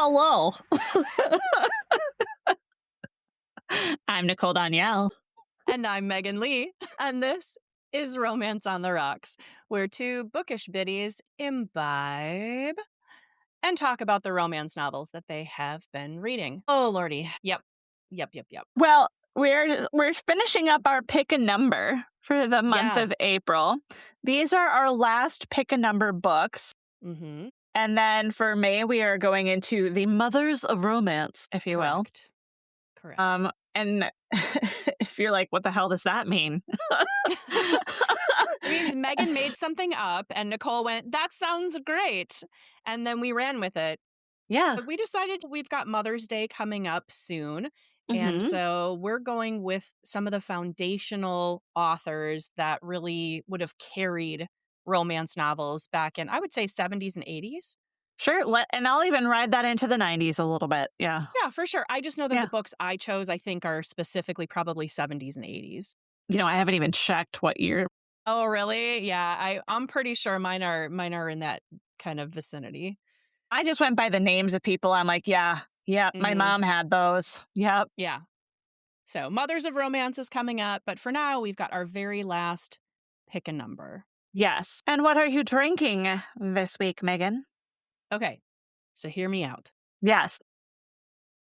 Hello. I'm Nicole Danielle. And I'm Megan Lee, and this is Romance on the Rocks, where two bookish biddies imbibe and talk about the romance novels that they have been reading. Oh, lordy. Yep. Well, we're finishing up our pick a number for the month Yeah. of April. These are our last pick a number books. Mm-hmm. And then for May, we are going into the mothers of romance, if you will. Correct. And if you're like, what the hell does that mean? It means Megan made something up and Nicole went, that sounds great. And then we ran with it. Yeah. But we decided we've got Mother's Day coming up soon. And Mhm. so we're going with some of the foundational authors that really would have carried romance novels back in, I would say, 70s and 80s. Sure. And I'll even ride that into the 90s a little bit. Yeah. Yeah, for sure. I just know that Yeah. the books I chose, I think, are specifically probably 70s and 80s. I haven't even checked what year. Oh, really? Yeah, I'm pretty sure mine are in that kind of vicinity. I just went by the names of people. I'm like, yeah, my mom had those. Yep. Yeah. So Mothers of Romance is coming up, but for now, we've got our very last pick a number. Yes. And what are you drinking this week, Megan? Okay, so hear me out. Yes.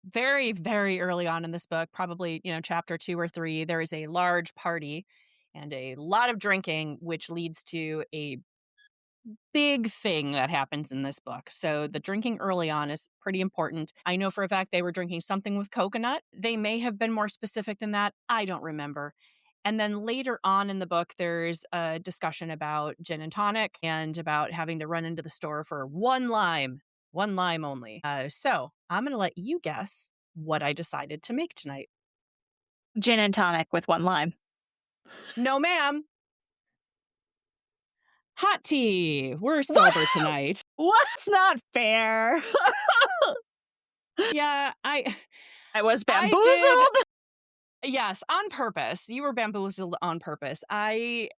Very, very early on in this book, probably, chapter 2 or 3, there is a large party and a lot of drinking, which leads to a big thing that happens in this book. So the drinking early on is pretty important. I know for a fact they were drinking something with coconut. They may have been more specific than that. I don't remember. And then later on in the book, there's a discussion about gin and tonic and about having to run into the store for one lime only. So I'm going to let you guess what I decided to make tonight. Gin and tonic with one lime. No, ma'am. Hot tea. We're sober tonight. What's not fair? Yeah, I was bamboozled. Yes, on purpose. You were bamboozled on purpose. I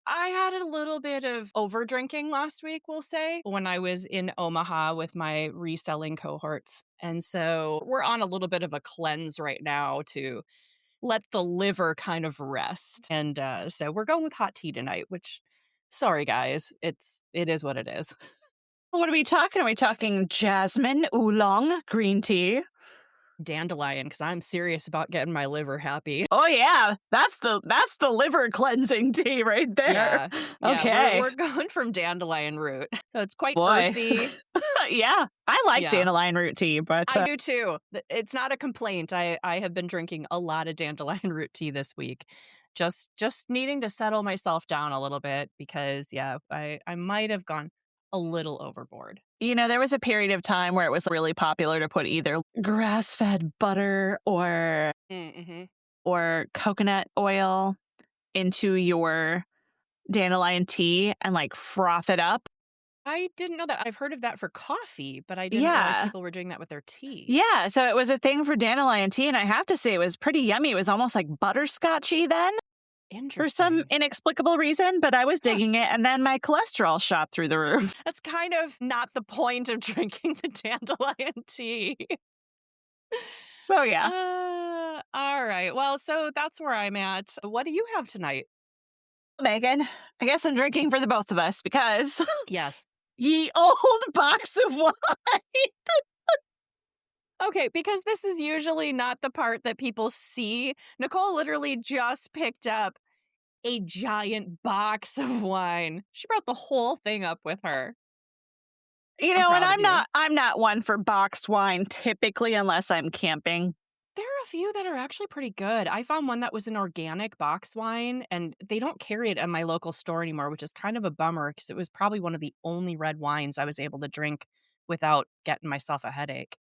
had a little bit of over drinking last week, we'll say, when I was in Omaha with my reselling cohorts. And so we're on a little bit of a cleanse right now to let the liver kind of rest. And so we're going with hot tea tonight, which, sorry guys, it is what it is. What are we talking? Are we talking jasmine, oolong, green tea? Dandelion, because I'm serious about getting my liver happy. Oh yeah, that's the liver cleansing tea right there. Yeah, okay, we're going from dandelion root, so it's quite Boy. earthy. Yeah, I like dandelion root tea, but I do too. It's not a complaint. I have been drinking a lot of dandelion root tea this week, just needing to settle myself down a little bit because I might have gone a little overboard. There was a period of time where it was really popular to put either grass-fed butter or coconut oil into your dandelion tea and like froth it up. I didn't know that. I've heard of that for coffee, but I didn't realize people were doing that with their tea. Yeah, so it was a thing for dandelion tea, and I have to say it was pretty yummy. It was almost like butterscotchy then. For some inexplicable reason, but I was digging it, and then my cholesterol shot through the roof. That's kind of not the point of drinking the dandelion tea. So, yeah. All right. Well, so that's where I'm at. What do you have tonight? Megan, I guess I'm drinking for the both of us because... Yes. Ye old box of wine. Okay, because this is usually not the part that people see. Nicole literally just picked up a giant box of wine. She brought the whole thing up with her. And I'm not one for boxed wine typically unless I'm camping. There are a few that are actually pretty good. I found one that was an organic box wine, and they don't carry it at my local store anymore, which is kind of a bummer because it was probably one of the only red wines I was able to drink without getting myself a headache.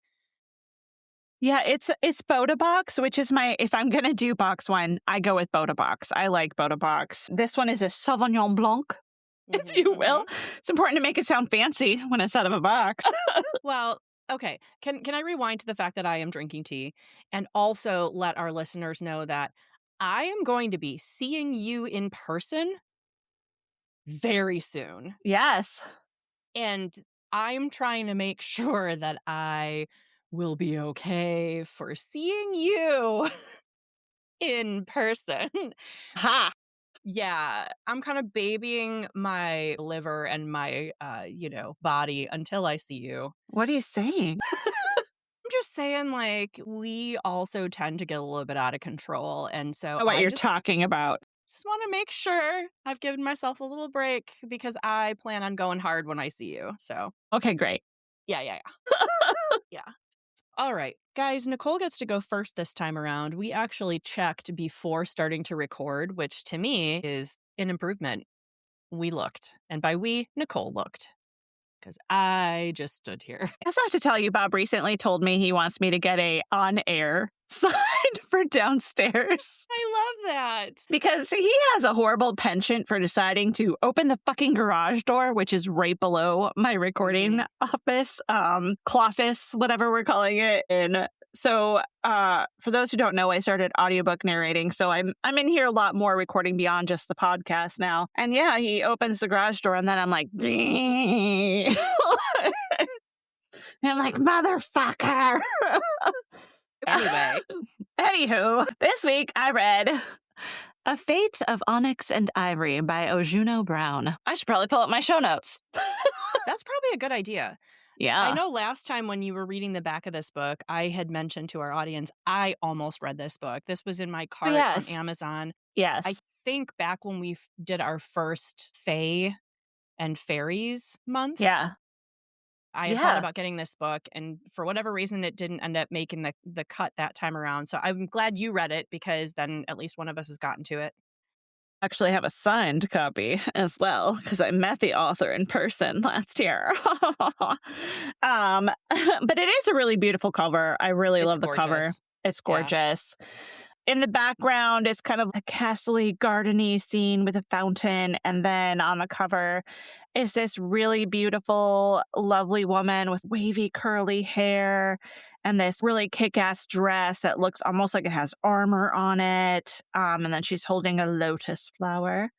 Yeah, it's Boda Box, which is if I'm going to do box wine, I go with Boda Box. I like Boda Box. This one is a Sauvignon Blanc, if you will. It's important to make it sound fancy when it's out of a box. Well, okay. Can I rewind to the fact that I am drinking tea and also let our listeners know that I am going to be seeing you in person very soon. Yes. And I'm trying to make sure that I will be okay for seeing you in person. Ha! Yeah, I'm kind of babying my liver and my, body until I see you. What are you saying? I'm just saying, like, we also tend to get a little bit out of control. And so What I you're just talking about. want to make sure I've given myself a little break because I plan on going hard when I see you. So, Okay, great. yeah. Yeah. All right, guys, Nicole gets to go first this time around. We actually checked before starting to record, which to me is an improvement. We looked. And by we, Nicole looked. Because I just stood here. I also have to tell you, Bob recently told me he wants me to get a on-air sign for downstairs. I love that. Because he has a horrible penchant for deciding to open the fucking garage door, which is right below my recording office, cloffice, whatever we're calling it. And so for those who don't know, I started audiobook narrating. So I'm in here a lot more recording beyond just the podcast now. And yeah, he opens the garage door and then I'm like, and I'm like, motherfucker. Anyway. Anywho, this week I read A Fate of Onyx and Ivory by Ojuno Brown. I should probably pull up my show notes. That's probably a good idea. Yeah. I know last time when you were reading the back of this book, I had mentioned to our audience, I almost read this book. This was in my cart on Amazon. Yes. I think back when we did our first Fae and Fairies month. Yeah. I had thought about getting this book, and for whatever reason, it didn't end up making the cut that time around. So I'm glad you read it, because then at least one of us has gotten to it. Actually have a signed copy as well, because I met the author in person last year. But it is a really beautiful cover. I really love the cover. It's gorgeous. Yeah. In the background is kind of a castle-y, garden-y scene with a fountain. And then on the cover is this really beautiful, lovely woman with wavy, curly hair and this really kick-ass dress that looks almost like it has armor on it. And then she's holding a lotus flower.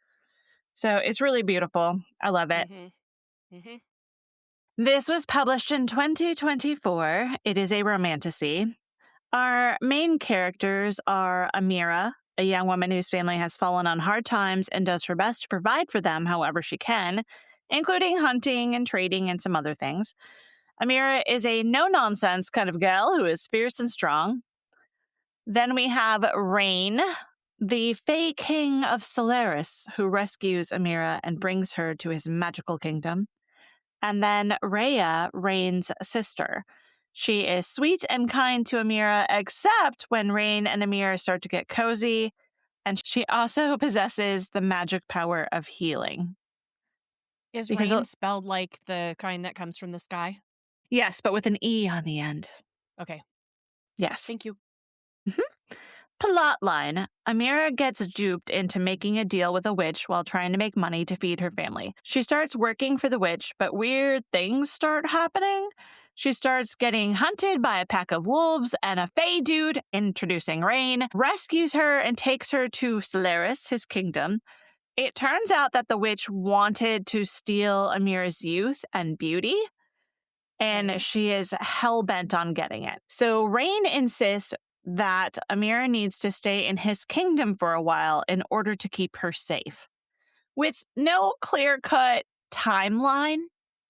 So it's really beautiful. I love it. This was published in 2024. It is a romantasy. Our main characters are Amira, a young woman whose family has fallen on hard times and does her best to provide for them however she can, including hunting and trading and some other things. Amira is a no-nonsense kind of gal who is fierce and strong. Then we have Rain, the Fae King of Solaris, who rescues Amira and brings her to his magical kingdom. And then Rhea, Rain's sister. She is sweet and kind to Amira, except when Rain and Amira start to get cozy. And she also possesses the magic power of healing. Is Rain spelled like the kind that comes from the sky? Yes, but with an E on the end. Okay. Yes. Thank you. Plotline. Amira gets duped into making a deal with a witch while trying to make money to feed her family. She starts working for the witch, but weird things start happening. She starts getting hunted by a pack of wolves, and a Fae dude, introducing Rain, rescues her and takes her to Solaris, his kingdom. It turns out that the witch wanted to steal Amira's youth and beauty, and she is hell-bent on getting it. So Rain insists that Amira needs to stay in his kingdom for a while in order to keep her safe, with no clear-cut timeline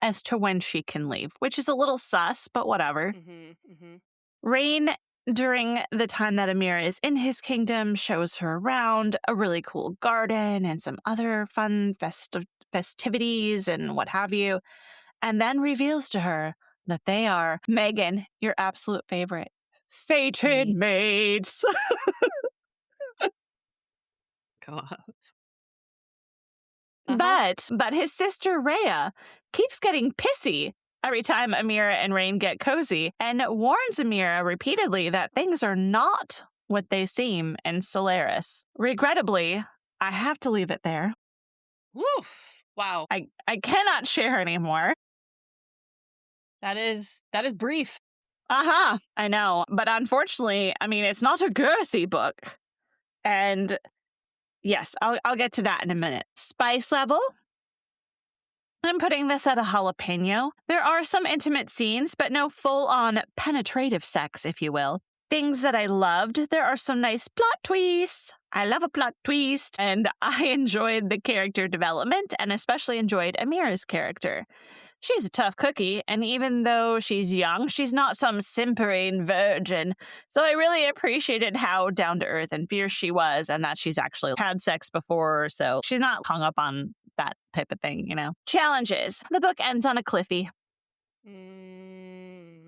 as to when she can leave, which is a little sus, but whatever. Rain, during the time that Amira is in his kingdom, shows her around a really cool garden and some other fun festivities and what have you, and then reveals to her that they are, Megan, your absolute favorite, fated mates. Go off. But his sister Rhea keeps getting pissy every time Amira and Rain get cozy and warns Amira repeatedly that things are not what they seem in Solaris. Regrettably, I have to leave it there. Woof. Wow. I cannot share anymore. That is brief. I know. But unfortunately, I mean, it's not a girthy book. And yes, I'll get to that in a minute. Spice level, I'm putting this at a jalapeno. There are some intimate scenes, but no full-on penetrative sex, if you will. Things that I loved, there are some nice plot twists. I love a plot twist. And I enjoyed the character development and especially enjoyed Amira's character. She's a tough cookie, and even though she's young, she's not some simpering virgin. So I really appreciated how down-to-earth and fierce she was, and that she's actually had sex before, so she's not hung up on that type of thing, you know. Challenges. The book ends on a cliffy. And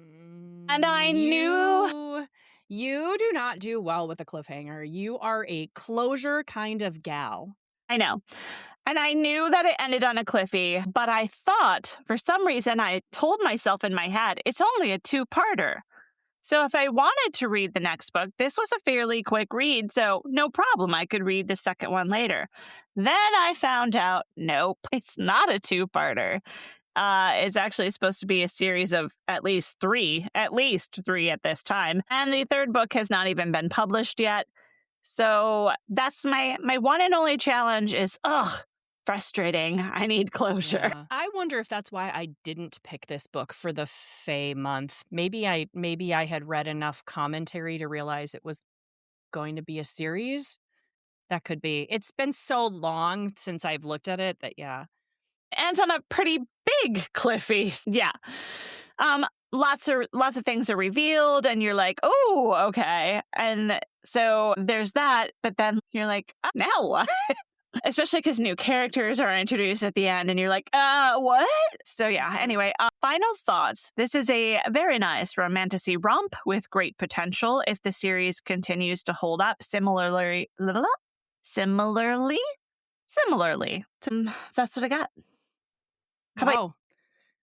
I knew... You do not do well with a cliffhanger. You are a closure kind of gal. I know. And I knew that it ended on a cliffy, but I thought, for some reason, I told myself in my head, it's only a two-parter. So if I wanted to read the next book, this was a fairly quick read, so no problem, I could read the second one later. Then I found out, nope, it's not a two-parter. It's actually supposed to be a series of at least three at this time. And the third book has not even been published yet. So that's my one and only challenge is, frustrating. I need closure. Yeah. I wonder if that's why I didn't pick this book for the Fae month. Maybe I had read enough commentary to realize it was going to be a series. That could be. It's been so long since I've looked at it that, yeah. Ends on a pretty big cliffy. Yeah. Lots of things are revealed and you're like, oh, okay. And so there's that, but then you're like, now what? Especially because new characters are introduced at the end and you're like, what? So yeah, anyway, final thoughts. This is a very nice romantasy romp with great potential if the series continues to hold up similarly. That's what I got. Wow,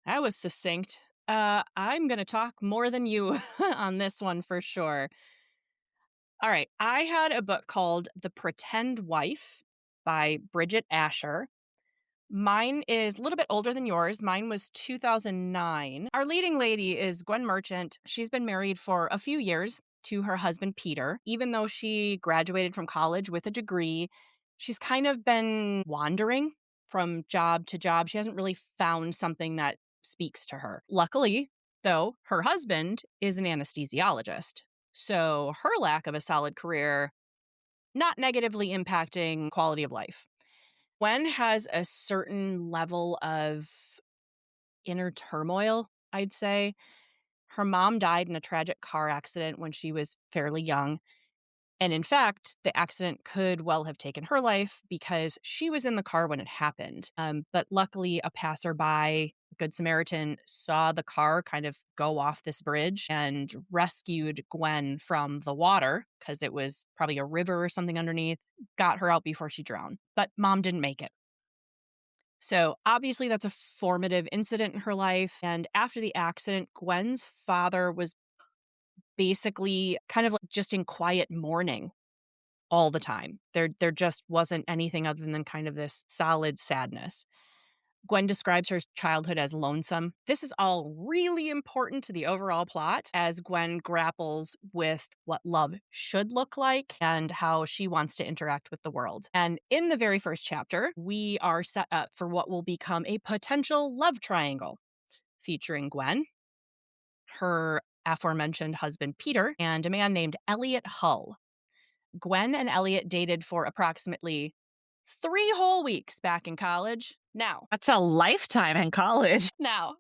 that was succinct. I'm going to talk more than you on this one for sure. All right, I had a book called The Pretend Wife by Bridget Asher. Mine is a little bit older than yours. Mine was 2009. Our leading lady is Gwen Merchant. She's been married for a few years to her husband, Peter. Even though she graduated from college with a degree, she's kind of been wandering from job to job. She hasn't really found something that speaks to her. Luckily, though, her husband is an anesthesiologist. So her lack of a solid career not negatively impacting quality of life. Gwen has a certain level of inner turmoil, I'd say. Her mom died in a tragic car accident when she was fairly young. And in fact, the accident could well have taken her life because she was in the car when it happened. But luckily, a passerby, a Good Samaritan, saw the car kind of go off this bridge and rescued Gwen from the water because it was probably a river or something underneath, got her out before she drowned. But mom didn't make it. So obviously that's a formative incident in her life. And after the accident, Gwen's father was basically kind of like just in quiet mourning all the time. There just wasn't anything other than kind of this solid sadness. Gwen describes her childhood as lonesome. This is all really important to the overall plot as Gwen grapples with what love should look like and how she wants to interact with the world. And in the very first chapter, we are set up for what will become a potential love triangle featuring Gwen, her aforementioned husband Peter, and a man named Elliot Hull. Gwen and Elliot dated for approximately 3 whole weeks back in college. Now, that's a lifetime in college. Now,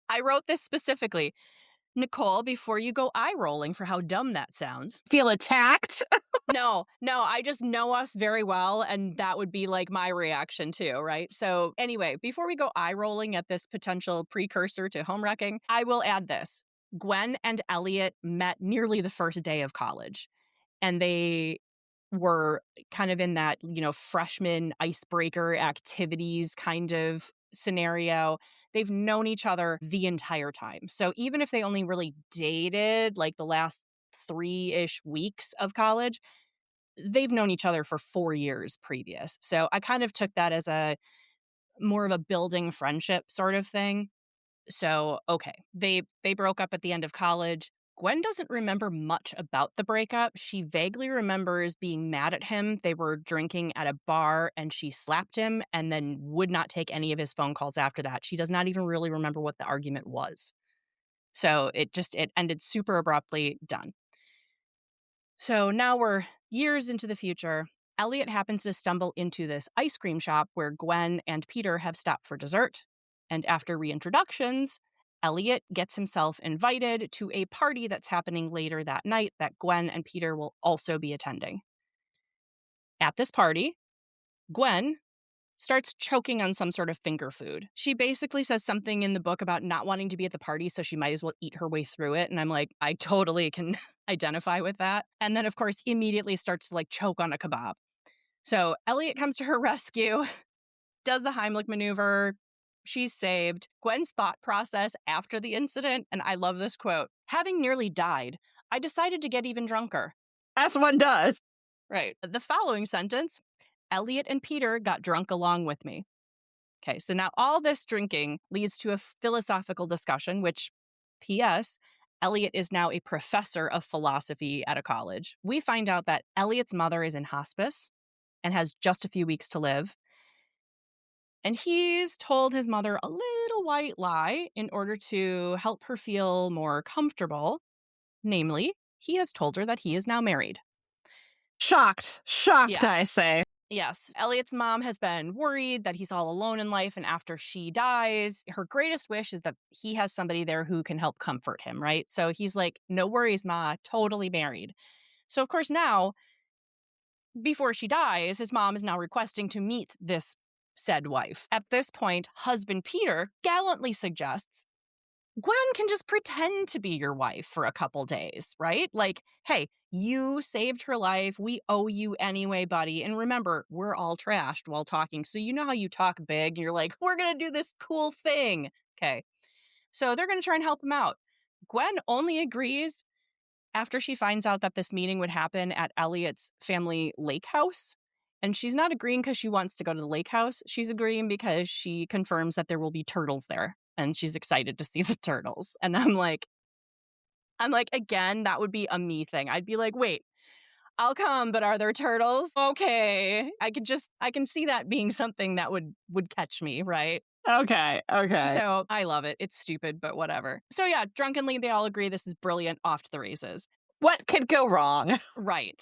I wrote this specifically. Nicole, before you go eye rolling for how dumb that sounds. Feel attacked? No, I just know us very well, and that would be like my reaction too, right? So anyway, before we go eye rolling at this potential precursor to homewrecking, I will add this. Gwen and Elliot met nearly the first day of college, and they were kind of in that, freshman icebreaker activities kind of scenario. They've known each other the entire time. So even if they only really dated like the last 3-ish weeks of college, they've known each other for 4 years previous. So I kind of took that as a more of a building friendship sort of thing. So, okay, they broke up at the end of college. Gwen doesn't remember much about the breakup. She vaguely remembers being mad at him. They were drinking at a bar and she slapped him and then would not take any of his phone calls after that. She does not even really remember what the argument was. So it ended super abruptly, done. So now we're years into the future. Elliot happens to stumble into this ice cream shop where Gwen and Peter have stopped for dessert. And after reintroductions, Elliot gets himself invited to a party that's happening later that night that Gwen and Peter will also be attending. At this party, Gwen starts choking on some sort of finger food. She basically says something in the book about not wanting to be at the party, so she might as well eat her way through it. And I'm like, I totally can identify with that. And then, of course, immediately starts to choke on a kebab. So Elliot comes to her rescue, does the Heimlich maneuver. She's saved. Gwen's thought process after the incident, and I love this quote, "Having nearly died, I decided to get even drunker." As one does. Right. The following sentence, Elliot and Peter got drunk along with me. Okay, so now all this drinking leads to a philosophical discussion, which, P.S., Elliot is now a professor of philosophy at a college. We find out that Elliot's mother is in hospice and has just a few weeks to live. And he's told his mother a little white lie in order to help her feel more comfortable. Namely, he has told her that he is now married. Shocked, Yeah. I say. Yes, Elliot's mom has been worried that he's all alone in life, and after she dies, her greatest wish is that he has somebody there who can help comfort him, right? So he's like, no worries, Ma, totally married. So, of course, now, before she dies, his mom is now requesting to meet this said wife. At this point, husband Peter gallantly suggests Gwen can just pretend to be your wife for a couple days, right? Like, hey, you saved her life. We owe you anyway, buddy. And remember, we're all trashed while talking. So you know how you talk big and you're like, we're going to do this cool thing. Okay. So they're going to try and help him out. Gwen only agrees after she finds out that this meeting would happen at Elliot's family lake house. And she's not agreeing because she wants to go to the lake house. She's agreeing because she confirms that there will be turtles there. And she's excited to see the turtles. And I'm like, again, that would be a me thing. I'd be like, wait, I'll come, but are there turtles? Okay. I can see that being something that would catch me, right? Okay. So I love it. It's stupid, but whatever. So yeah, drunkenly, they all agree this is brilliant, off to the races. What could go wrong? Right.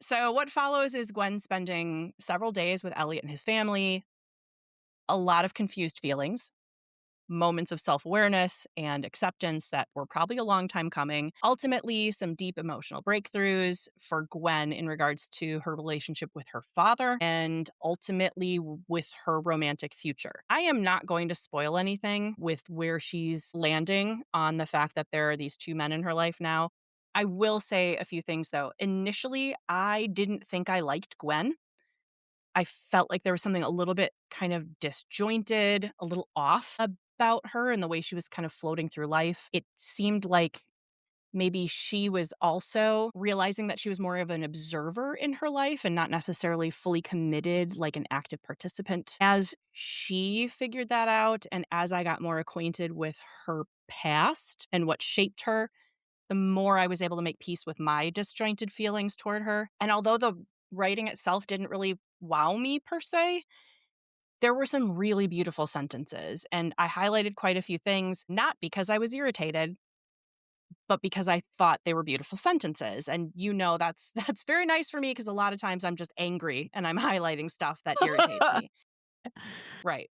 So what follows is Gwen spending several days with Elliot and his family, a lot of confused feelings, moments of self-awareness and acceptance that were probably a long time coming. Ultimately, some deep emotional breakthroughs for Gwen in regards to her relationship with her father and ultimately with her romantic future. I am not going to spoil anything with where she's landing on the fact that there are these two men in her life now. I will say a few things, though. Initially, I didn't think I liked Gwen. I felt like there was something a little bit kind of disjointed, a little off about her and the way she was kind of floating through life. It seemed like maybe she was also realizing that she was more of an observer in her life and not necessarily fully committed like an active participant. As she figured that out and as I got more acquainted with her past and what shaped her, the more I was able to make peace with my disjointed feelings toward her. And although the writing itself didn't really wow me per se, there were some really beautiful sentences. And I highlighted quite a few things, not because I was irritated, but because I thought they were beautiful sentences. And that's very nice for me because a lot of times I'm just angry and I'm highlighting stuff that irritates me. Right.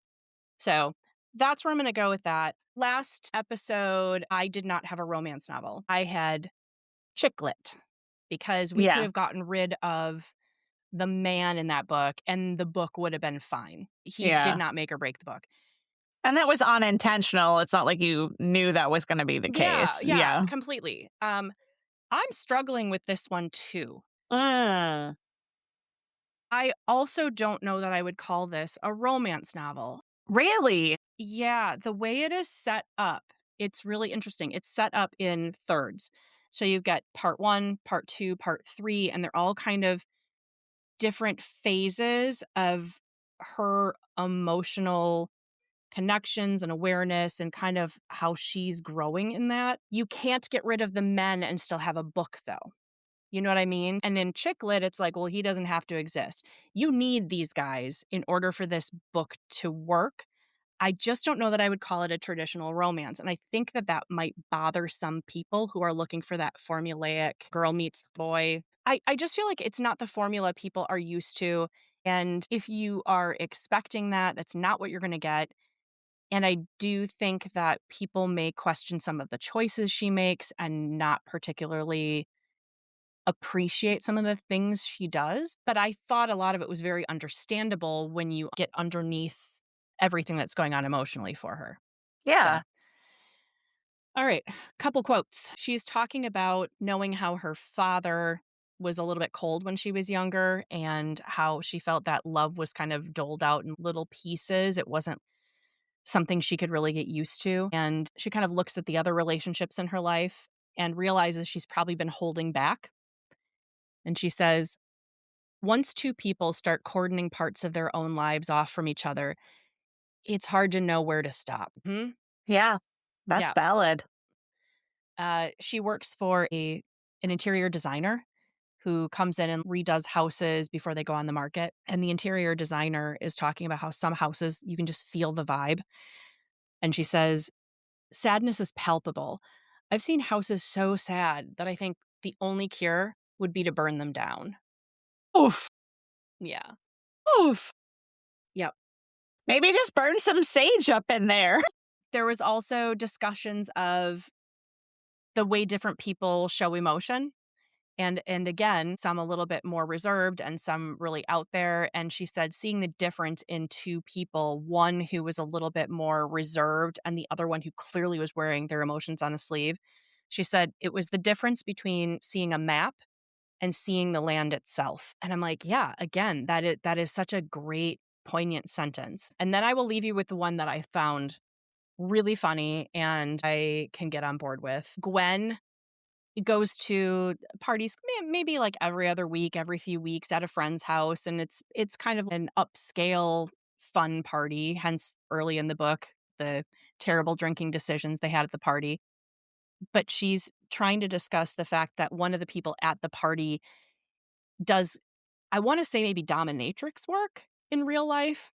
So that's where I'm going to go with that. Last episode, I did not have a romance novel. I had chick lit because we could have gotten rid of the man in that book and the book would have been fine. He did not make or break the book. And that was unintentional. It's not like you knew that was going to be the case. Yeah, completely. I'm struggling with this one too. I also don't know that I would call this a romance novel. Really? Yeah, the way it is set up, it's really interesting. It's set up in thirds. So you've got part 1, part 2, part 3, and they're all kind of different phases of her emotional connections and awareness and kind of how she's growing in that. You can't get rid of the men and still have a book, though. You know what I mean? And in chick lit, it's like, well, he doesn't have to exist. You need these guys in order for this book to work. I just don't know that I would call it a traditional romance. And I think that that might bother some people who are looking for that formulaic girl meets boy. I just feel like it's not the formula people are used to. And if you are expecting that, that's not what you're going to get. And I do think that people may question some of the choices she makes and not particularly appreciate some of the things she does. But I thought a lot of it was very understandable when you get underneath everything that's going on emotionally for her. Yeah. So, all right, couple quotes. She's talking about knowing how her father was a little bit cold when she was younger and how she felt that love was kind of doled out in little pieces. It wasn't something she could really get used to. And she kind of looks at the other relationships in her life and realizes she's probably been holding back. And she says, once two people start cordoning parts of their own lives off from each other, it's hard to know where to stop. Yeah, that's Yeah. valid. She works for an interior designer who comes in and redoes houses before they go on the market. And the interior designer is talking about how some houses, you can just feel the vibe. And she says, sadness is palpable. I've seen houses so sad that I think the only cure would be to burn them down. Oof. Yeah. Oof. Yep. Maybe just burn some sage up in there. There was also discussions of the way different people show emotion. And again, some a little bit more reserved and some really out there. And she said seeing the difference in two people, one who was a little bit more reserved and the other one who clearly was wearing their emotions on a sleeve. She said it was the difference between seeing a map and seeing the land itself. And I'm like, yeah, again, that is such a great, poignant sentence. And then I will leave you with the one that I found really funny and I can get on board with. Gwen goes to parties maybe like every other week, every few weeks at a friend's house. And it's kind of an upscale fun party, hence early in the book, the terrible drinking decisions they had at the party. But she's trying to discuss the fact that one of the people at the party does, I want to say maybe dominatrix work in real life.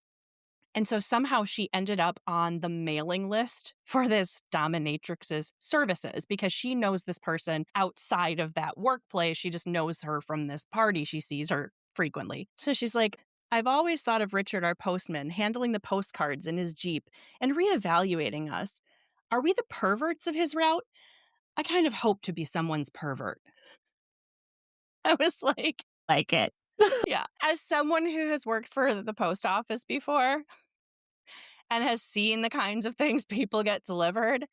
And so somehow she ended up on the mailing list for this dominatrix's services because she knows this person outside of that workplace. She just knows her from this party. She sees her frequently. So she's like, I've always thought of Richard, our postman, handling the postcards in his Jeep and reevaluating us. Are we the perverts of his route? I kind of hope to be someone's pervert. I was like it. Yeah. As someone who has worked for the post office before and has seen the kinds of things people get delivered.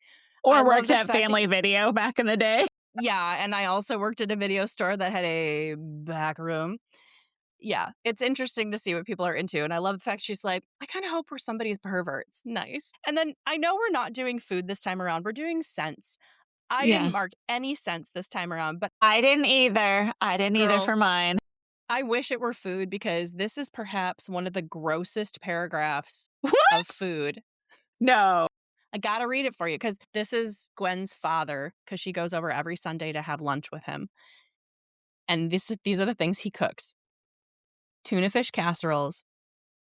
Or worked at Family Video back in the day. Yeah. And I also worked at a video store that had a back room. Yeah. It's interesting to see what people are into. And I love the fact she's like, I kind of hope we're somebody's perverts. Nice. And then I know we're not doing food this time around. We're doing scents. I didn't mark any scents this time around, but I didn't either. Either for mine. I wish it were food because this is perhaps one of the grossest paragraphs of food. No. I gotta read it for you because this is Gwen's father because she goes over every Sunday to have lunch with him. And these are the things he cooks. Tuna fish casseroles,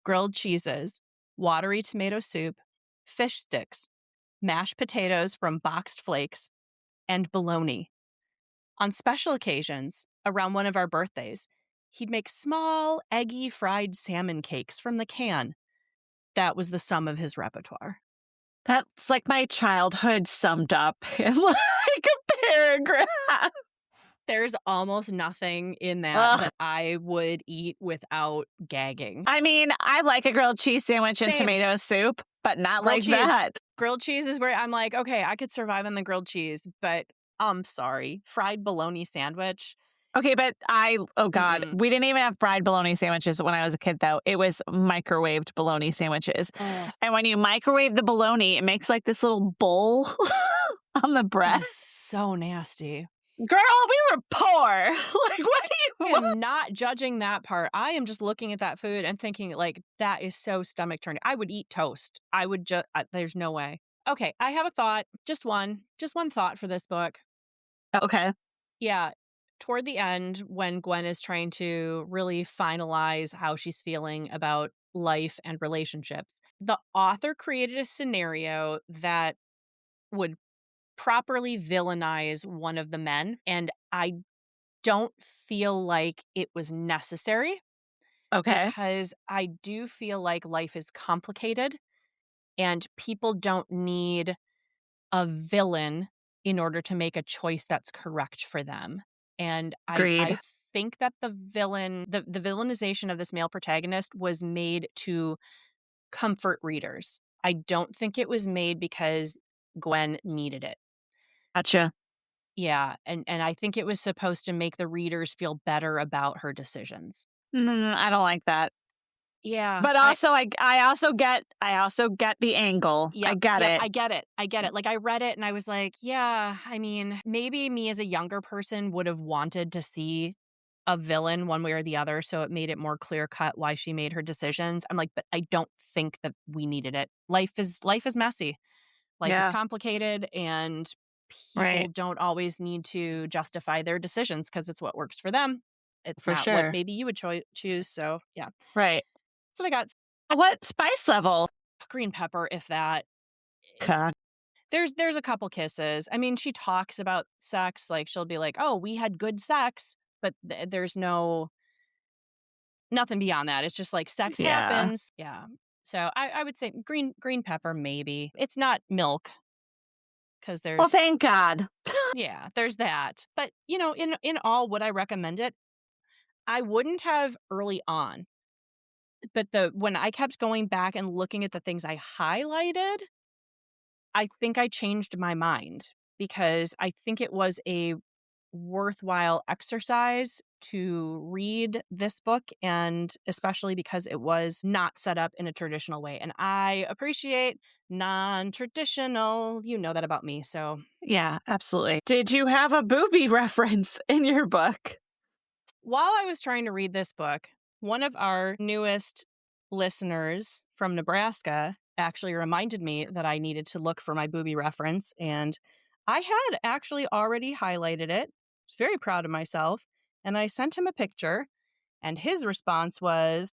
grilled cheeses, watery tomato soup, fish sticks, mashed potatoes from boxed flakes, and bologna. On special occasions, around one of our birthdays, he'd make small, eggy fried salmon cakes from the can. That was the sum of his repertoire. That's like my childhood summed up in like a paragraph. There's almost nothing in that I would eat without gagging. I mean, I like a grilled cheese sandwich and tomato soup, but not grilled like cheese. That. Grilled cheese is where I'm like, okay, I could survive on the grilled cheese, but I'm sorry. Fried bologna sandwich. Okay, but we didn't even have fried bologna sandwiches when I was a kid, though. It was microwaved bologna sandwiches. And when you microwave the bologna, it makes like this little bowl on the breast. So nasty. Girl, we were poor. Like, what do you I want? am not judging that part. I am just looking at that food and thinking, like, that is so stomach turning. I would eat toast. I would just, there's no way. Okay, I have a thought. Just one thought for this book. Okay. Yeah. Toward the end, when Gwen is trying to really finalize how she's feeling about life and relationships, the author created a scenario that would properly villainize one of the men. And I don't feel like it was necessary Okay. because I do feel like life is complicated and people don't need a villain in order to make a choice that's correct for them. And I Agreed. think that the villain, the villainization of this male protagonist was made to comfort readers. I don't think it was made because Gwen needed it. Gotcha. Yeah, and I think it was supposed to make the readers feel better about her decisions. I don't like that. Yeah, But also, I also get the angle. I get it. I get it. Like, I read it and I was like, yeah, I mean, maybe me as a younger person would have wanted to see a villain one way or the other, so it made it more clear cut why she made her decisions. I'm like, but I don't think that we needed it. Life is messy. Life is Yeah. complicated, and people Right. don't always need to justify their decisions because it's what works for them. It's For not sure. what maybe you would choose. So yeah, Right. that's what I got. What spice level? Green pepper, if that. God. There's a couple kisses. I mean, she talks about sex, like she'll be like, "Oh, we had good sex," but there's nothing beyond that. It's just like sex Yeah. happens. Yeah. So I would say green pepper, maybe. It's not milk because there's Well, thank God. yeah, there's that. But in all, would I recommend it? I wouldn't have early on. But when I kept going back and looking at the things I highlighted, I think I changed my mind because I think it was a worthwhile exercise to read this book, and especially because it was not set up in a traditional way. And I appreciate non-traditional. You know that about me, so. Yeah, absolutely. Did you have a booby reference in your book? While I was trying to read this book, one of our newest listeners from Nebraska actually reminded me that I needed to look for my booby reference, and I had actually already highlighted it. I was very proud of myself, and I sent him a picture, and his response was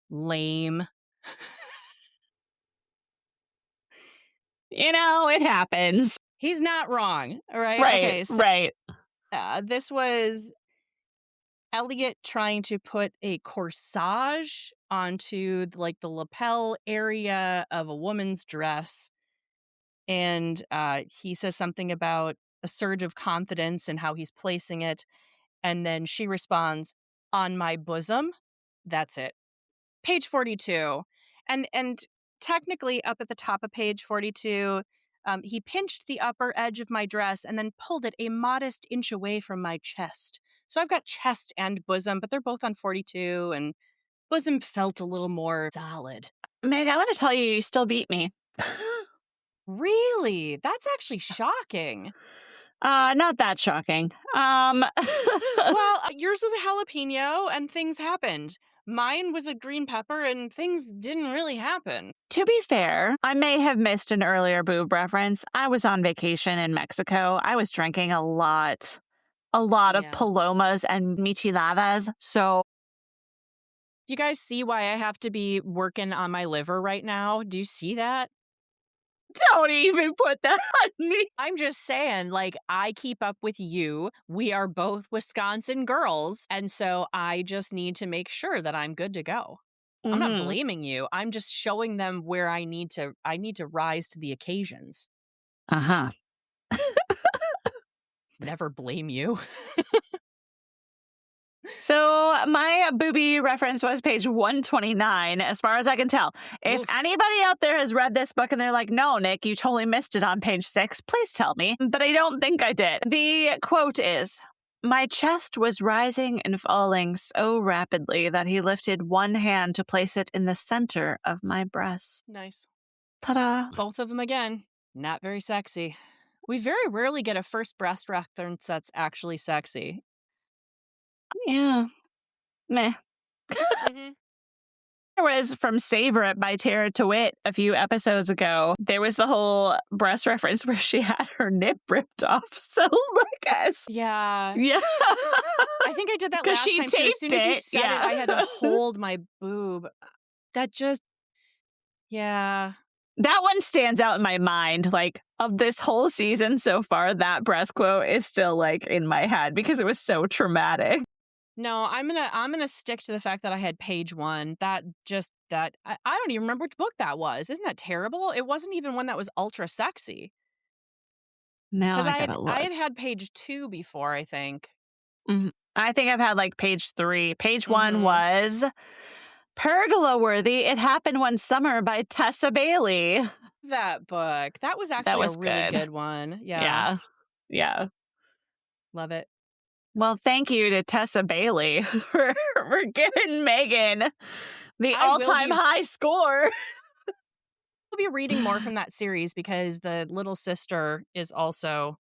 lame. It happens. He's not wrong, right? Right, Okay, so right. this was Elliot trying to put a corsage onto like the lapel area of a woman's dress. And he says something about a surge of confidence and how he's placing it. And then she responds, "On my bosom." That's it. Page 42. And technically up at the top of page 42, he pinched the upper edge of my dress and then pulled it a modest inch away from my chest. So I've got chest and bosom, but they're both on 42, and bosom felt a little more solid. Meg, I want to tell you still beat me. Really? That's actually shocking. Not that shocking. Well, yours was a jalapeno and things happened. Mine was a green pepper and things didn't really happen. To be fair, I may have missed an earlier boob reference. I was on vacation in Mexico. I was drinking a lot of Yeah. palomas and micheladas. So Do you guys see why I have to be working on my liver right now? Do you see that? don't even put that on me. I'm just saying, like, I keep up with you. We are both Wisconsin girls. And so I just need to make sure that I'm good to go. I'm not blaming you. I'm just showing them where I need to rise to the occasions. Uh-huh. Never blame you. So my booby reference was page 129, as far as I can tell. If Oof. anybody out there has read this book and they're like, no, Nick, you totally missed it on page 6, please tell me. But I don't think I did. The quote is, "My chest was rising and falling so rapidly that he lifted one hand to place it in the center of my breast." Nice. Ta-da. Both of them again. Not very sexy. We very rarely get a first breast reference that's actually sexy. Yeah. Meh. Mm-hmm. There was from Savor It by Tara DeWitt a few episodes ago. There was the whole breast reference where she had her nip ripped off. So like us. Yeah. Yeah. I think I did that 'Cause last she time too. As soon as you taped it, said it, yeah. I had to hold my boob. That just, yeah. That one stands out in my mind. Like, of this whole season so far, that breast quote is still like in my head because it was so traumatic. No, I'm gonna stick to the fact that I had page one. I don't even remember which book that was. Isn't that terrible? It wasn't even one that was ultra sexy. Now Because I gotta look. I had page two before, I think. I think I've had like page 3. Page 1 Mhm. was Pergola Worthy. It Happened One Summer by Tessa Bailey. That book. That was That actually was a really good. good one. Yeah. Yeah. Love it. Well, thank you to Tessa Bailey for giving Megan the I will all-time be- high score. We'll be reading more from that series because the little sister is also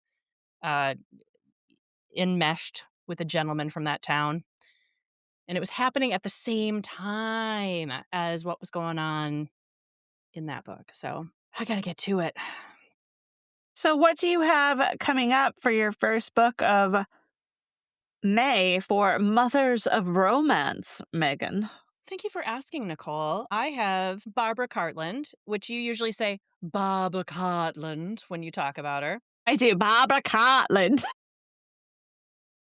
enmeshed with a gentleman from that town. And it was happening at the same time as what was going on in that book. So I got to get to it. So what do you have coming up for your first book of May for Mothers of Romance, Megan? Thank you for asking, Nicole. I have Barbara Cartland, which you usually say Barbara Cartland when you talk about her. I do, Barbara Cartland.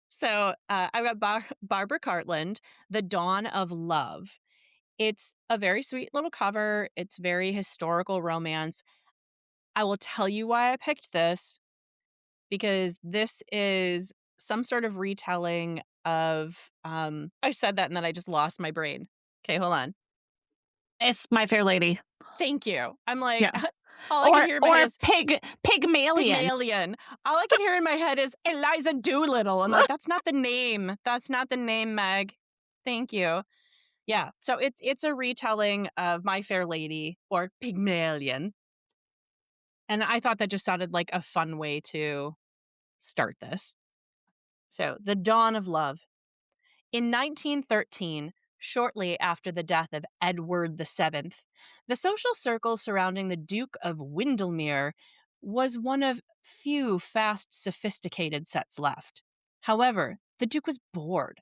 So I've got Barbara Cartland, The Dawn of Love. It's a very sweet little cover. It's very historical romance. I will tell you why I picked this, because this is some sort of retelling of I said that and then I just lost my brain. Okay, hold on. It's My Fair Lady. Thank you. I'm like, Yeah. all I can hear in my head is Pygmalion. Pygmalion. All I can hear in my head is Eliza Doolittle. I'm like, that's not the name. That's not the name, Meg. Thank you. Yeah, so it's a retelling of My Fair Lady or Pygmalion. And I thought that just sounded like a fun way to start this. So, The Dawn of Love. In 1913, shortly after the death of Edward VII, the social circle surrounding the Duke of Windermere was one of few fast, sophisticated sets left. However, the Duke was bored.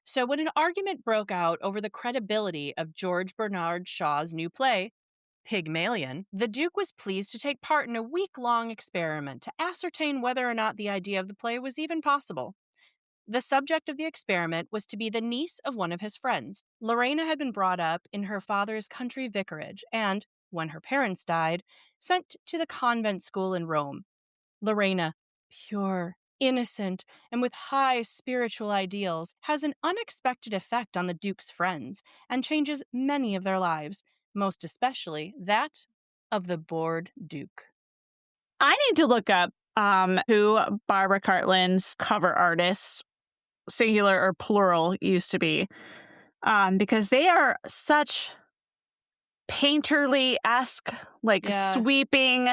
So when an argument broke out over the credibility of George Bernard Shaw's new play, Pygmalion, the Duke was pleased to take part in a week-long experiment to ascertain whether or not the idea of the play was even possible. The subject of the experiment was to be the niece of one of his friends. Lorena had been brought up in her father's country vicarage and, when her parents died, sent to the convent school in Rome. Lorena, pure, innocent, and with high spiritual ideals, has an unexpected effect on the Duke's friends and changes many of their lives, most especially that of the bored Duke. I need to look up who Barbara Cartland's cover artists, singular or plural, used to be, because they are such painterly-esque, sweeping,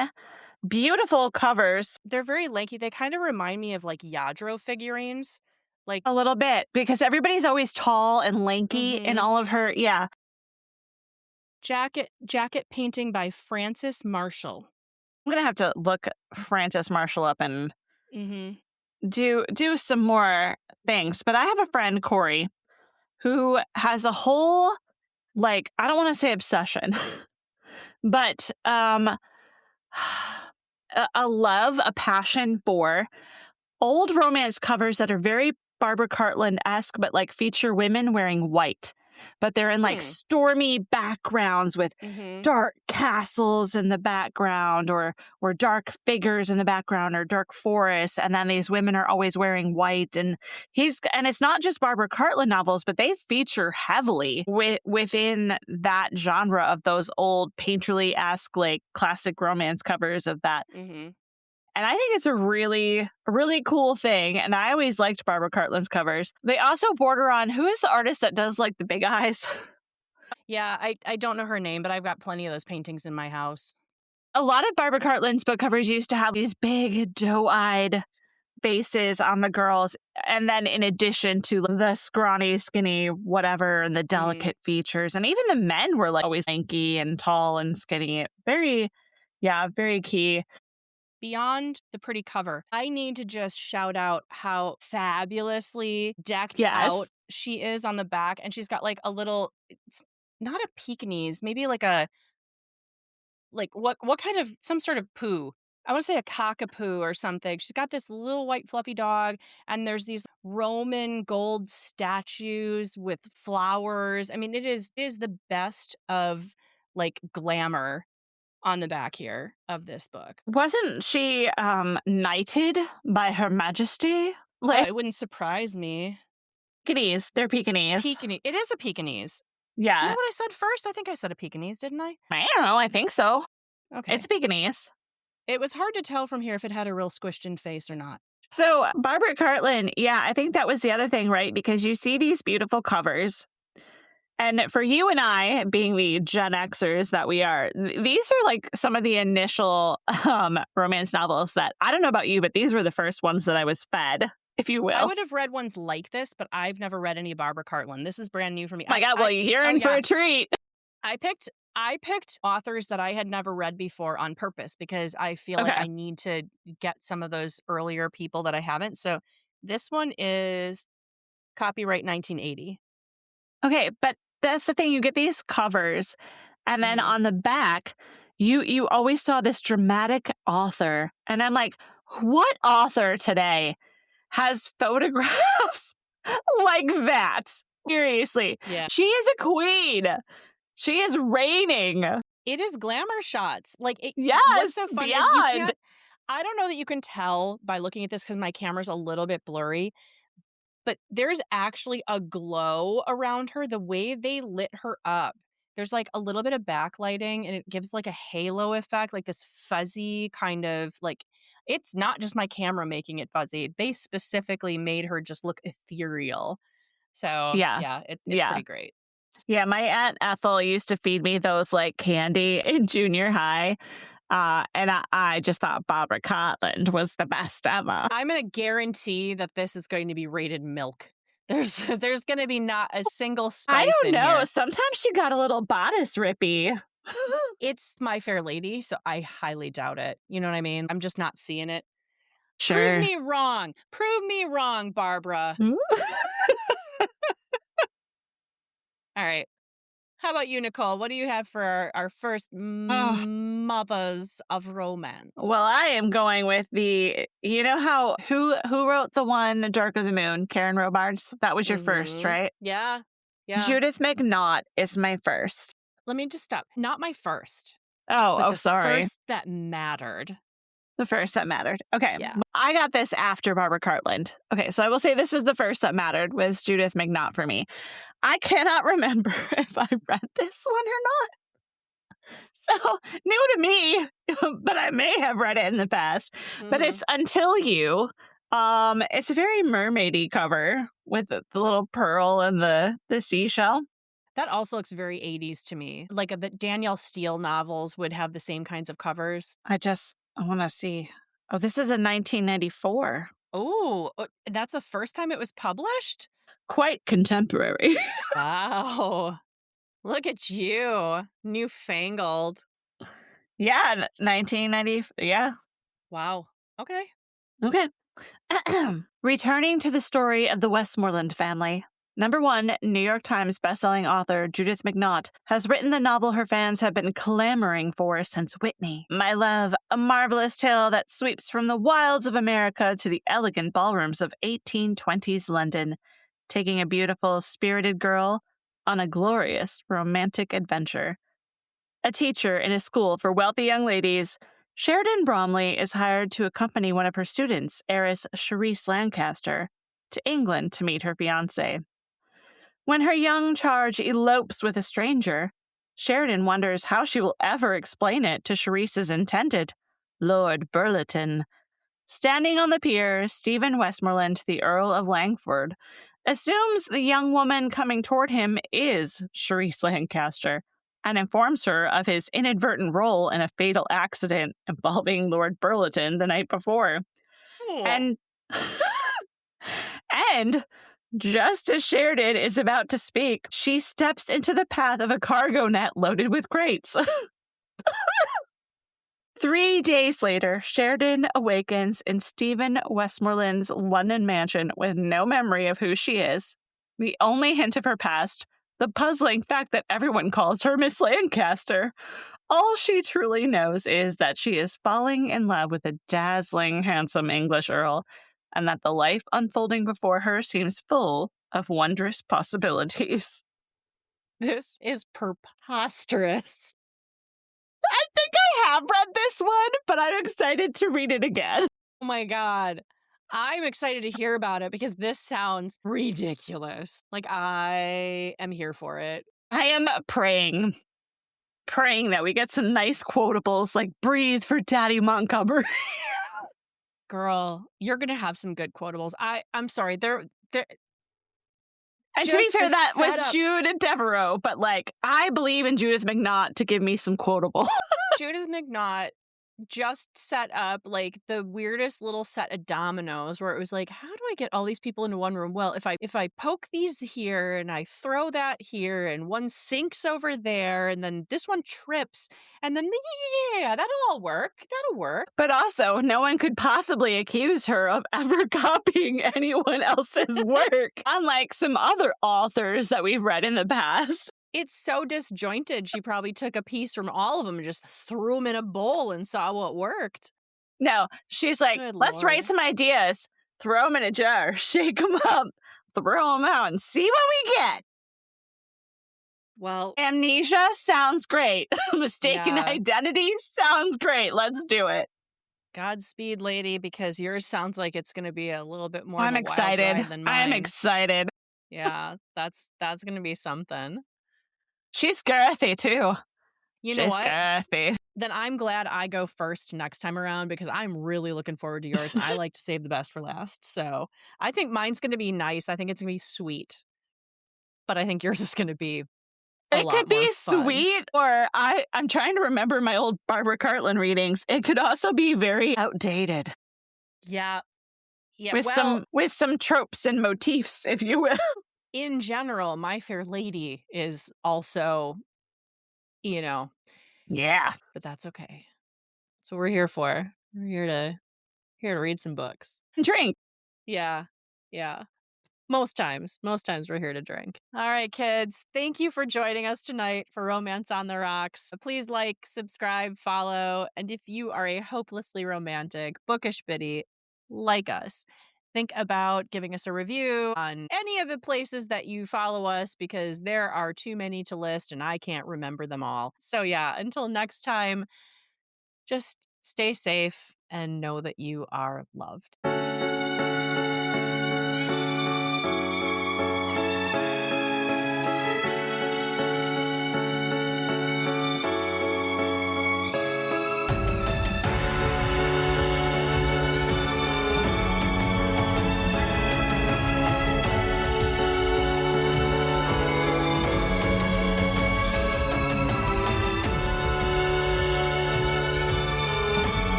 beautiful covers. They're very lanky. They kind of remind me of like Yadro figurines. Like a little bit, because everybody's always tall and lanky in all of her, yeah. Jacket painting by Frances Marshall. I'm going to have to look Frances Marshall up and do some more things. But I have a friend, Corey, who has a whole, I don't want to say obsession, but a love, a passion for old romance covers that are very Barbara Cartland-esque, but feature women wearing white. But they're in stormy backgrounds with dark castles in the background or dark figures in the background or dark forests. And then these women are always wearing white. And it's not just Barbara Cartland novels, but they feature heavily within that genre of those old painterly-esque, classic romance covers of that. And I think it's a really cool thing. And I always liked Barbara Cartland's covers. They also border on, who is the artist that does the big eyes? Yeah, I don't know her name, but I've got plenty of those paintings in my house. A lot of Barbara Cartland's book covers used to have these big doe-eyed faces on the girls. And then in addition to the scrawny, skinny, whatever, and the delicate features. And even the men were like always lanky and tall and skinny. Very key. Beyond the pretty cover, I need to just shout out how fabulously decked out she is on the back. And she's got like a little, it's not a Pekingese, maybe like a, like what kind of, some sort of poo. I want to say a cockapoo or something. She's got this little white fluffy dog, and there's these Roman gold statues with flowers. I mean, it is the best of like glamour on the back here of this book. Wasn't she knighted by Her Majesty? Like, it wouldn't surprise me. Pekingese. They're Pekingese. It is a Pekingese. Yeah. You know what I said first? I think I said a Pekingese, didn't I? I don't know. I think so. Okay. It's Pekingese. It was hard to tell from here if it had a real squished-in face or not. So Barbara Cartland, I think that was the other thing, right? Because you see these beautiful covers. And for you and I, being the Gen Xers that we are, these are like some of the initial romance novels that, I don't know about you, but these were the first ones that I was fed, if you will. I would have read ones like this, but I've never read any Barbara Cartland. This is brand new for me. Oh my God, well, you're in for a treat. I picked authors that I had never read before on purpose because I feel like I need to get some of those earlier people that I haven't. So this one is copyright 1980. Okay, but that's the thing. You get these covers, and then on the back, you always saw this dramatic author. And I'm like, what author today has photographs like that? Seriously. Yeah. She is a queen. She is reigning. It is glamour shots. Like, yes, what's so funny is you can't, I don't know that you can tell by looking at this because my camera's a little bit blurry, but there's actually a glow around her. The way they lit her up, there's like a little bit of backlighting and it gives like a halo effect, like this fuzzy kind of like, it's not just my camera making it fuzzy. They specifically made her just look ethereal. So it's pretty great. Yeah, my Aunt Ethel used to feed me those like candy in junior high. And I just thought Barbara Cartland was the best ever. I'm going to guarantee that this is going to be rated milk. There's going to be not a single spice I don't know. Here. Sometimes she got a little bodice rippy. It's My Fair Lady, so I highly doubt it. You know what I mean? I'm just not seeing it. Sure. Prove me wrong. Prove me wrong, Barbara. All right. How about you, Nicole? What do you have for our first mothers of romance? Well, I am going with the, you know how, who wrote the one, Dark of the Moon? Karen Robards? That was your first, right? Yeah. Judith McNaught is my first. Let me just stop. Not my first. Sorry. The first that mattered. The first that mattered. Okay. Yeah. I got this after Barbara Cartland. Okay, so I will say this is the first that mattered, was Judith McNaught for me. I cannot remember if I read this one or not. So, new to me, but I may have read it in the past. But it's Until You. It's a very mermaidy cover with the little pearl and the seashell. That also looks very 80s to me. Like the Danielle Steele novels would have the same kinds of covers. I want to see. Oh, this is a 1994. Oh, that's the first time it was published? Quite contemporary. Wow. Look at you. Newfangled. Yeah, 1990. Yeah. Wow. Okay. Returning to the story of the Westmoreland family. Number 1, New York Times bestselling author Judith McNaught has written the novel her fans have been clamoring for since Whitney. My Love, a marvelous tale that sweeps from the wilds of America to the elegant ballrooms of 1820s London, taking a beautiful, spirited girl on a glorious romantic adventure. A teacher in a school for wealthy young ladies, Sheridan Bromley is hired to accompany one of her students, heiress Charisse Lancaster, to England to meet her fiancé. When her young charge elopes with a stranger, Sheridan wonders how she will ever explain it to Charisse's intended, Lord Burleton. Standing on the pier, Stephen Westmoreland, the Earl of Langford, assumes the young woman coming toward him is Charisse Lancaster, and informs her of his inadvertent role in a fatal accident involving Lord Burleton the night before. And and just as Sheridan is about to speak, she steps into the path of a cargo net loaded with crates. 3 days later, Sheridan awakens in Stephen Westmoreland's London mansion with no memory of who she is. The only hint of her past, the puzzling fact that everyone calls her Miss Lancaster. All she truly knows is that she is falling in love with a dazzling, handsome English earl, and that the life unfolding before her seems full of wondrous possibilities. This is preposterous. I think I have read this one, but I'm excited to read it again. Oh my God. I'm excited to hear about it because this sounds ridiculous. Like, I am here for it. I am praying that we get some nice quotables like "Breathe for Daddy Montgomery." Girl, you're going to have some good quotables. I'm sorry. They're And to be fair, that was Judith Devereaux, but like, I believe in Judith McNaught to give me some quotable. Judith McNaught just set up like the weirdest little set of dominoes where it was like, how do I get all these people into one room? Well, if I poke these here and I throw that here and one sinks over there and then this one trips and then yeah, that'll all work. That'll work. But also, no one could possibly accuse her of ever copying anyone else's work, unlike some other authors that we've read in the past. It's so disjointed. She probably took a piece from all of them and just threw them in a bowl and saw what worked. No, she's like, let's write some ideas, throw them in a jar, shake them up, throw them out, and see what we get. Well, amnesia sounds great. Mistaken identity sounds great. Let's do it. Godspeed, lady, because yours sounds like it's going to be a little bit more. I'm excited. Wild ride than mine. I'm excited. Yeah, that's going to be something. She's girthy too. You know what? She's girthy. Then I'm glad I go first next time around because I'm really looking forward to yours. And I like to save the best for last. So I think mine's going to be nice. I think it's going to be sweet. But I think yours is going to be it could be sweet, or I'm trying to remember my old Barbara Cartland readings. It could also be very outdated. Yeah. Yeah. With some tropes and motifs, if you will. In general, My Fair Lady is also, Yeah. But that's okay. That's what we're here for. We're here to read some books. And drink. Yeah. Yeah. Most times we're here to drink. All right, kids. Thank you for joining us tonight for Romance on the Rocks. Please like, subscribe, follow, and if you are a hopelessly romantic, bookish biddy like us, think about giving us a review on any of the places that you follow us because there are too many to list and I can't remember them all. So yeah, until next time, just stay safe and know that you are loved.